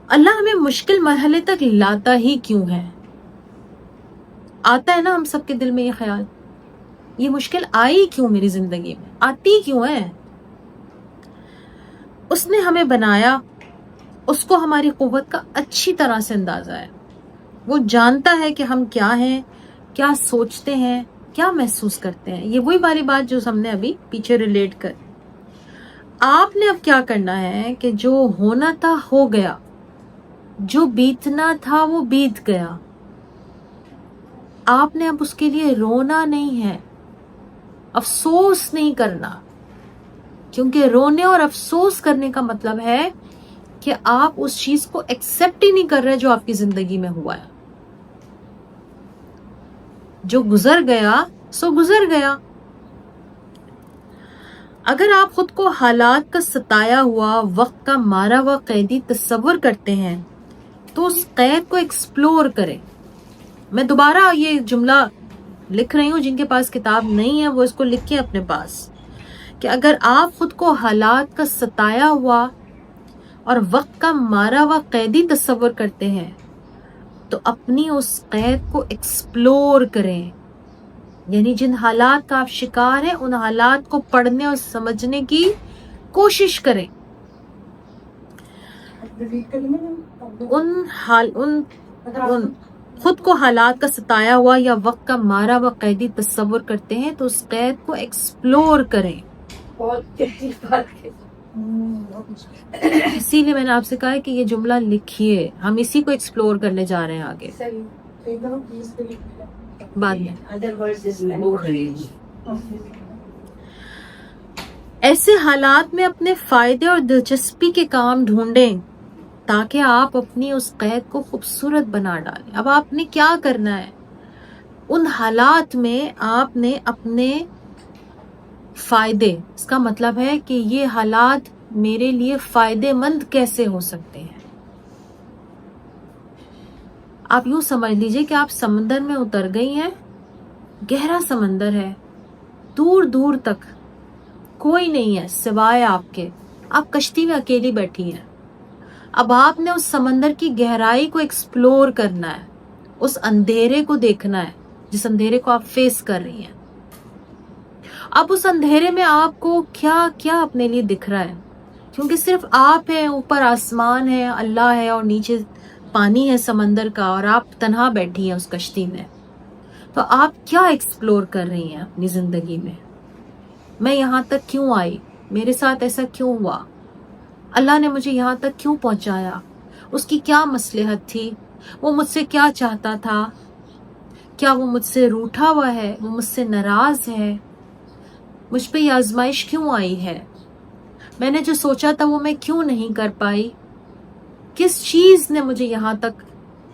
اللہ ہمیں مشکل مرحلے تک لاتا ہی کیوں ہے؟ آتا ہے نا ہم سب کے دل میں یہ خیال، یہ مشکل آئی کیوں میری زندگی میں، آتی کیوں ہے؟ اس نے ہمیں بنایا، اس کو ہماری قوت کا اچھی طرح سے اندازہ ہے. وہ جانتا ہے کہ ہم کیا ہیں، کیا سوچتے ہیں، کیا محسوس کرتے ہیں. یہ وہی والی بات جو ہم نے ابھی پیچھے ریلیٹ کر. آپ نے اب کیا کرنا ہے کہ جو ہونا تھا ہو گیا، جو بیتنا تھا وہ بیت گیا. آپ نے اب اس کے لیے رونا نہیں ہے، افسوس نہیں کرنا، کیونکہ رونے اور افسوس کرنے کا مطلب ہے کہ آپ اس چیز کو ایکسپٹ ہی نہیں کر رہے جو آپ کی زندگی میں ہوا ہے. جو گزر گیا سو گزر گیا. اگر آپ خود کو حالات کا ستایا ہوا، وقت کا مارا ہوا قیدی تصور کرتے ہیں تو اس قید کو ایکسپلور کریں. میں دوبارہ یہ جملہ لکھ رہی ہوں، جن کے پاس کتاب نہیں ہے وہ اس کو لکھیں اپنے پاس، کہ اگر آپ خود کو حالات کا ستایا ہوا اور وقت کا مارا ہوا قیدی تصور کرتے ہیں تو اپنی اس قید کو ایکسپلور کریں. یعنی جن حالات کا آپ شکار ہیں ان حالات کو پڑھنے اور سمجھنے کی کوشش کریں. ان خود کو حالات کا ستایا ہوا یا وقت کا مارا ہوا قیدی تصور کرتے ہیں تو اس قید کو ایکسپلور کریں. اسی لیے میں نے آپ سے کہا ہے کہ یہ جملہ لکھیے، ہم اسی کو ایکسپلور کرنے جا رہے ہیں آگے بعد میں. ایسے حالات میں اپنے فائدے اور دلچسپی کے کام ڈھونڈیں تاکہ آپ اپنی اس قید کو خوبصورت بنا ڈالیں. اب آپ نے کیا کرنا ہے؟ ان حالات میں آپ نے اپنے فائدے، اس کا مطلب ہے کہ یہ حالات میرے لیے فائدے مند کیسے ہو سکتے ہیں. آپ یوں سمجھ لیجئے کہ آپ سمندر میں اتر گئی ہیں، گہرا سمندر ہے، دور دور تک کوئی نہیں ہے سوائے آپ کے، آپ کشتی میں اکیلی بیٹھی ہیں. اب آپ نے اس سمندر کی گہرائی کو ایکسپلور کرنا ہے، اس اندھیرے کو دیکھنا ہے جس اندھیرے کو آپ فیس کر رہی ہیں. اب اس اندھیرے میں آپ کو کیا کیا اپنے لیے دکھ رہا ہے؟ کیونکہ صرف آپ ہیں، اوپر آسمان ہے، اللہ ہے، اور نیچے پانی ہے سمندر کا، اور آپ تنہا بیٹھی ہیں اس کشتی میں. تو آپ کیا ایکسپلور کر رہی ہیں اپنی زندگی میں؟ میں یہاں تک کیوں آئی؟ میرے ساتھ ایسا کیوں ہوا؟ اللہ نے مجھے یہاں تک کیوں پہنچایا؟ اس کی کیا مصلحت تھی؟ وہ مجھ سے کیا چاہتا تھا؟ کیا وہ مجھ سے روٹھا ہوا ہے؟ وہ مجھ سے ناراض ہے؟ مجھ پہ یہ آزمائش کیوں آئی ہے؟ میں نے جو سوچا تھا وہ میں کیوں نہیں کر پائی؟ کس چیز نے مجھے یہاں تک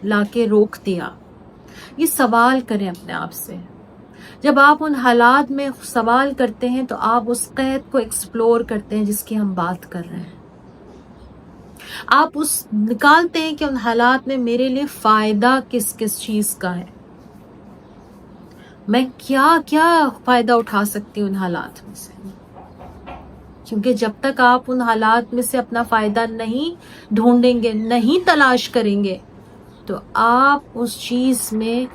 لا کے روک دیا؟ یہ سوال کریں اپنے آپ سے. جب آپ ان حالات میں سوال کرتے ہیں تو آپ اس قید کو ایکسپلور کرتے ہیں جس کی ہم بات کر رہے ہیں. آپ اس نکالتے ہیں کہ ان حالات میں میرے لیے فائدہ کس کس چیز کا ہے، میں کیا کیا فائدہ اٹھا سکتی ہوں ان حالات میں سے. کیونکہ جب تک آپ ان حالات میں سے اپنا فائدہ نہیں ڈھونڈیں گے، نہیں تلاش کریں گے، تو آپ اس چیز میں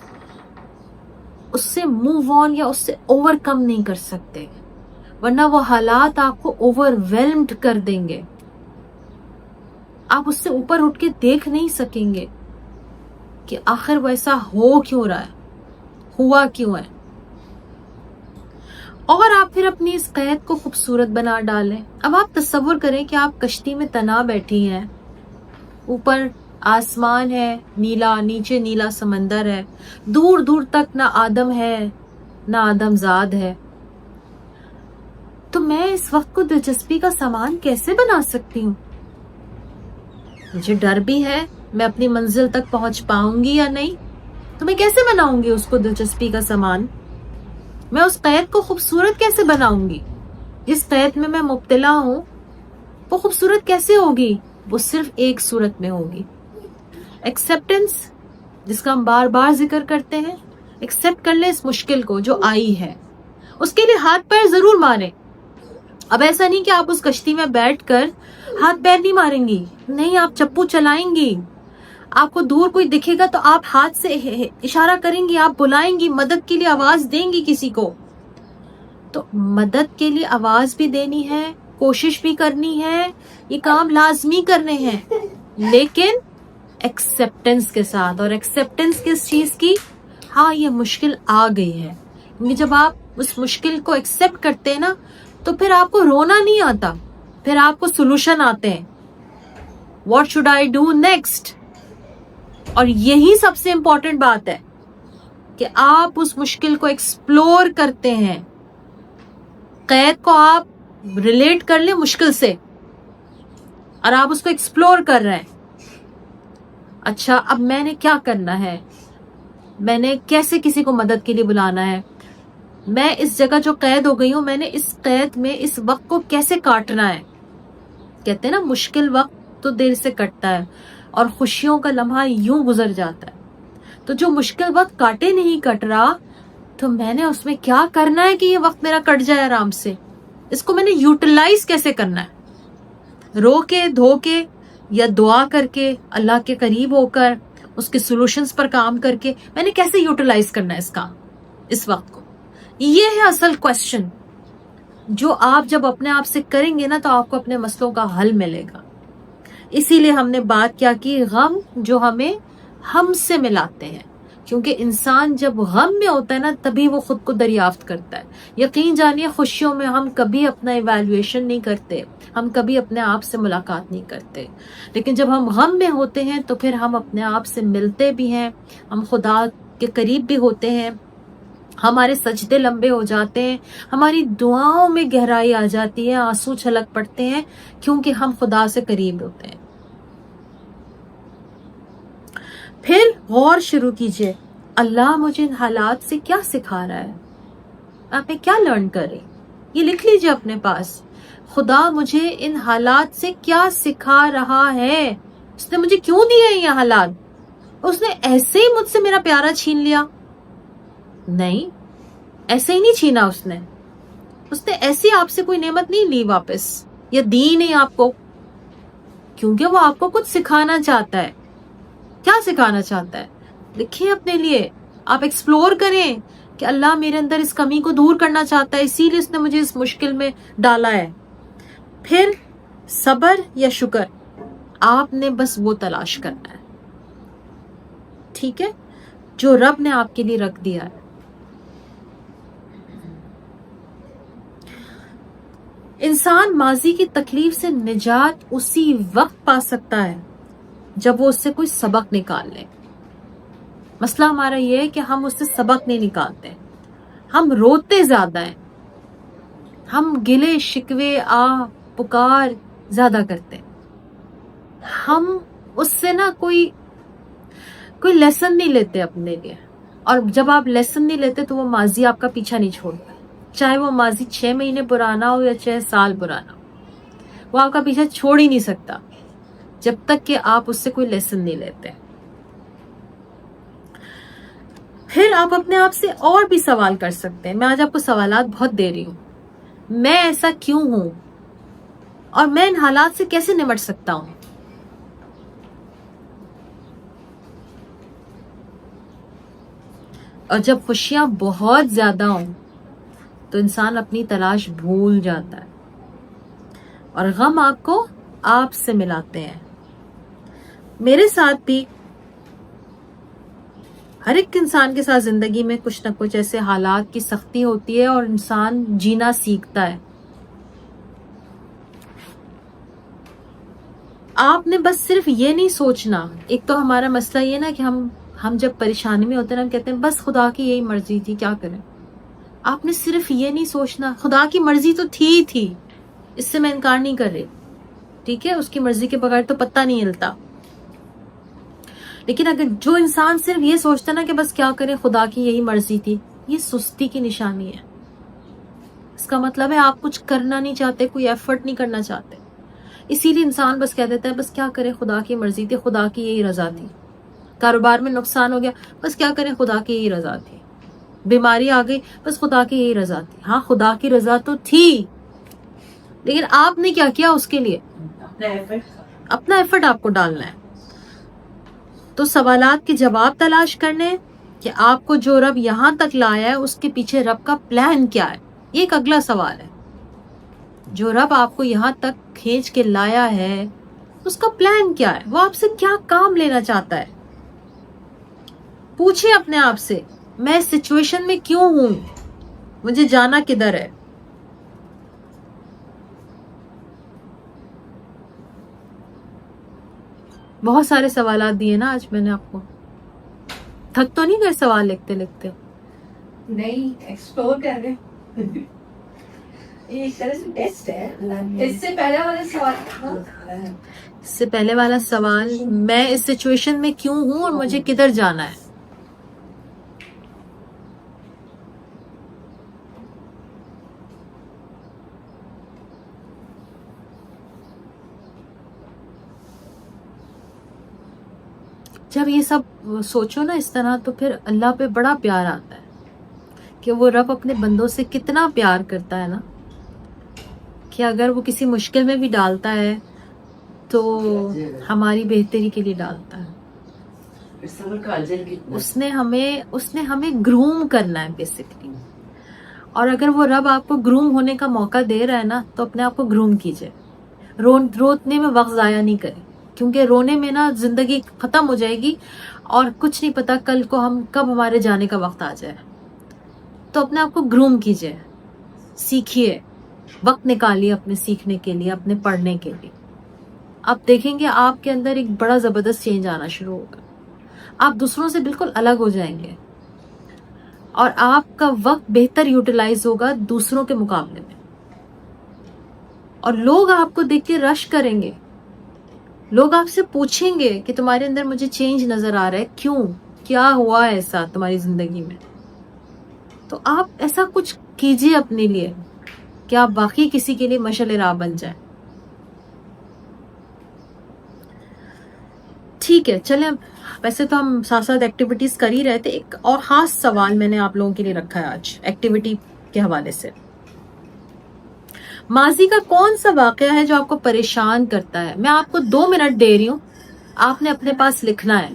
اس سے موو آن یا اس سے اوور کم نہیں کر سکتے، ورنہ وہ حالات آپ کو اوور ویلمڈ کر دیں گے. آپ اس سے اوپر اٹھ کے دیکھ نہیں سکیں گے کہ آخر وہ ایسا ہو کیوں رہا ہے، ہوا کیوں ہے. اور آپ پھر اپنی اس قید کو خوبصورت بنا ڈالیں. اب آپ تصور کریں کہ آپ کشتی میں تنہا بیٹھی ہیں، اوپر آسمان ہے نیلا، نیچے نیلا سمندر ہے، دور دور تک نہ آدم ہے نہ آدم زاد ہے. تو میں اس وقت کو دلچسپی کا سامان کیسے بنا سکتی ہوں؟ مجھے ڈر بھی ہے میں اپنی منزل تک پہنچ پاؤں گی یا نہیں، تو میں کیسے بناؤں گی اس کو دلچسپی کا سامان؟ میں اس قید کو خوبصورت کیسے بناؤں گی؟ جس قید میں مبتلا ہوں وہ خوبصورت کیسے ہوگی؟ وہ صرف ایک صورت میں ہوگی، ایکسیپٹنس، جس کا ہم بار بار ذکر کرتے ہیں. ایکسیپٹ کر لیں اس مشکل کو جو آئی ہے، اس کے لیے ہاتھ پیر ضرور ماریں. اب ایسا نہیں کہ آپ اس کشتی میں بیٹھ کر ہاتھ پیر نہیں ماریں گی, نہیں آپ چپو چلائیں گی, آپ کو دور کوئی دکھے گا تو آپ ہاتھ سے اشارہ کریں گی, آپ بلائیں گی, مدد کے لیے آواز دیں گی کسی کو. تو مدد کے لیے آواز بھی دینی ہے, کوشش بھی کرنی ہے, یہ کام لازمی کرنے ہیں, لیکن ایکسیپٹنس کے ساتھ. اور ایکسیپٹنس کس چیز کی؟ ہاں یہ مشکل آ گئی ہے. کیونکہ جب آپ اس مشکل کو ایکسیپٹ کرتے ہیں نا تو پھر آپ کو رونا نہیں آتا, پھر آپ کو سولوشن آتے ہیں. What should I do next? اور یہی سب سے امپورٹنٹ بات ہے کہ آپ اس مشکل کو ایکسپلور کرتے ہیں. قید کو آپ ریلیٹ کر لیں مشکل سے اور آپ اس کو ایکسپلور کر رہے ہیں. اچھا اب میں نے کیا کرنا ہے, میں نے کیسے کسی کو مدد کے لیے بلانا ہے, میں اس جگہ جو قید ہو گئی ہوں میں نے اس قید میں اس وقت کو کیسے کاٹنا ہے. کہتے ہیں نا مشکل وقت تو دیر سے کٹتا ہے اور خوشیوں کا لمحہ یوں گزر جاتا ہے. تو جو مشکل وقت کاٹے نہیں کٹ رہا تو میں نے اس میں کیا کرنا ہے کہ یہ وقت میرا کٹ جائے آرام سے. اس کو میں نے یوٹیلائز کیسے کرنا ہے, رو کے دھو کے یا دعا کر کے اللہ کے قریب ہو کر اس کے سولوشنز پر کام کر کے میں نے کیسے یوٹیلائز کرنا ہے اس وقت کو. یہ ہے اصل کوشچن جو آپ جب اپنے آپ سے کریں گے نا تو آپ کو اپنے مسئلوں کا حل ملے گا. اسی لیے ہم نے بات کیا کی غم جو ہمیں ہم سے ملاتے ہیں, کیونکہ انسان جب غم میں ہوتا ہے نا تبھی وہ خود کو دریافت کرتا ہے. یقین جانیے خوشیوں میں ہم کبھی اپنا ایویلویشن نہیں کرتے, ہم کبھی اپنے آپ سے ملاقات نہیں کرتے, لیکن جب ہم غم میں ہوتے ہیں تو پھر ہم اپنے آپ سے ملتے بھی ہیں, ہم خدا کے قریب بھی ہوتے ہیں, ہمارے سجدے لمبے ہو جاتے ہیں, ہماری دعاؤں میں گہرائی آ جاتی ہے, آنسو چھلک پڑتے ہیں کیونکہ ہم خدا سے قریب ہوتے ہیں. پھر غور شروع کیجئے, اللہ مجھے ان حالات سے کیا سکھا رہا ہے, آپ نے کیا لرن کرے, یہ لکھ لیجئے اپنے پاس. خدا مجھے ان حالات سے کیا سکھا رہا ہے, اس نے مجھے کیوں دیے ہیں یہ حالات, اس نے ایسے ہی مجھ سے میرا پیارا چھین لیا؟ نہیں, ایسے ہی نہیں چھینا اس نے ایسی آپ سے کوئی نعمت نہیں لی واپس یا دی نہیں آپ کو, کیونکہ وہ آپ کو کچھ سکھانا چاہتا ہے. کیا سکھانا چاہتا ہے لکھیں اپنے لیے, آپ ایکسپلور کریں کہ اللہ میرے اندر اس کمی کو دور کرنا چاہتا ہے, اسی لیے اس نے مجھے اس مشکل میں ڈالا ہے. پھر صبر یا شکر آپ نے بس وہ تلاش کرنا ہے, ٹھیک ہے, جو رب نے آپ کے لیے رکھ دیا ہے. انسان ماضی کی تکلیف سے نجات اسی وقت پا سکتا ہے جب وہ اس سے کوئی سبق نکال لے. مسئلہ ہمارا یہ ہے کہ ہم اس سے سبق نہیں نکالتے, ہم روتے زیادہ ہیں, ہم گلے شکوے پکار زیادہ کرتے ہیں, ہم اس سے نا کوئی لیسن نہیں لیتے اپنے لیے. اور جب آپ لیسن نہیں لیتے تو وہ ماضی آپ کا پیچھا نہیں چھوڑتا, چاہے وہ ماضی 6 مہینے پرانا ہو یا 6 سال پرانا ہو, وہ آپ کا پیچھا چھوڑ ہی نہیں سکتا جب تک کہ آپ اس سے کوئی لیسن نہیں لیتے. پھر آپ اپنے آپ سے اور بھی سوال کر سکتے ہیں. میں آج آپ کو سوالات بہت دے رہی ہوں. میں ایسا کیوں ہوں اور میں ان حالات سے کیسے نمٹ سکتا ہوں. اور جب خوشیاں بہت زیادہ ہوں تو انسان اپنی تلاش بھول جاتا ہے اور غم آپ کو آپ سے ملاتے ہیں. میرے ساتھ بھی ہر ایک انسان کے ساتھ زندگی میں کچھ نہ کچھ ایسے حالات کی سختی ہوتی ہے اور انسان جینا سیکھتا ہے. آپ نے بس صرف یہ نہیں سوچنا, ایک تو ہمارا مسئلہ یہ نا کہ ہم جب پریشانی میں ہوتے ہیں ہم کہتے ہیں بس خدا کی یہی مرضی تھی, کیا کریں. آپ نے صرف یہ نہیں سوچنا, خدا کی مرضی تو تھی, اس سے میں انکار نہیں کر رہی, ٹھیک ہے, اس کی مرضی کے بغیر تو پتہ نہیں ہلتا. لیکن اگر جو انسان صرف یہ سوچتا نا کہ بس کیا کرے, خدا کی یہی مرضی تھی, یہ سستی کی نشانی ہے. اس کا مطلب ہے آپ کچھ کرنا نہیں چاہتے, کوئی ایفرٹ نہیں کرنا چاہتے. اسی لیے انسان بس کہہ دیتا ہے بس کیا کرے, خدا کی مرضی تھی, خدا کی یہی رضا تھی. کاروبار میں نقصان ہو گیا, بس کیا کرے, خدا کی یہی رضا تھی. بیماری آ گئی, بس خدا کی یہی رضا تھی. ہاں خدا کی رضا تو تھی, لیکن آپ نے کیا کیا اس کے لیے, اپنا ایفرٹ آپ کو ڈالنا ہے. تو سوالات کے جواب تلاش کرنے کہ آپ کو جو رب یہاں تک لایا ہے اس کے پیچھے رب کا پلان کیا ہے. یہ ایک اگلا سوال ہے. جو رب آپ کو یہاں تک کھینچ کے لایا ہے اس کا پلان کیا ہے, وہ آپ سے کیا کام لینا چاہتا ہے. پوچھیں اپنے آپ سے, میں اس سچویشن میں کیوں ہوں, مجھے جانا کدھر ہے. بہت سارے سوالات دیے نا آج میں نے آپ کو. تھک تو نہیں گئے سوال لکھتے لکھتے؟ نہیں, ایکسپلور کر رہے ہیں. ایک طرح سے ٹیسٹ ہے. اس سے پہلے والا سوال, اس سے پہلے والا سوال, میں اس سچویشن میں کیوں ہوں اور مجھے کدھر جانا ہے. جب یہ سب سوچو نا اس طرح تو پھر اللہ پہ بڑا پیار آتا ہے کہ وہ رب اپنے بندوں سے کتنا پیار کرتا ہے نا, کہ اگر وہ کسی مشکل میں بھی ڈالتا ہے تو ہماری بہتری کے لیے ڈالتا ہے. اس نے ہمیں گروم کرنا ہے بیسکلی. اور اگر وہ رب آپ کو گروم ہونے کا موقع دے رہا ہے نا تو اپنے آپ کو گروم کیجئے. رونے میں وقت ضائع نہیں کریں, کیونکہ رونے میں نا زندگی ختم ہو جائے گی اور کچھ نہیں پتا کل کو کب ہمارے جانے کا وقت آ جائے. تو اپنے آپ کو گروم کیجئے, سیکھیے, وقت نکالیے اپنے سیکھنے کے لیے, اپنے پڑھنے کے لیے. آپ دیکھیں گے آپ کے اندر ایک بڑا زبردست چینج آنا شروع ہوگا. آپ دوسروں سے بالکل الگ ہو جائیں گے اور آپ کا وقت بہتر یوٹیلائز ہوگا دوسروں کے مقابلے میں. اور لوگ آپ کو دیکھ کے رش کریں گے, لوگ آپ سے پوچھیں گے کہ تمہارے اندر مجھے چینج نظر آ رہا ہے, کیوں, کیا ہوا ایسا تمہاری زندگی میں. تو آپ ایسا کچھ کیجئے اپنے لیے کہ آپ باقی کسی کے لیے مشعل راہ بن جائیں. ٹھیک ہے, چلیں. ویسے تو ہم ساتھ ساتھ ایکٹیویٹیز کر ہی رہے تھے. ایک اور خاص سوال میں نے آپ لوگوں کے لیے رکھا ہے آج ایکٹیویٹی کے حوالے سے. ماضی کا کون سا واقعہ ہے جو آپ کو پریشان کرتا ہے؟ میں آپ کو 2 منٹ دے رہی ہوں, آپ نے اپنے پاس لکھنا ہے.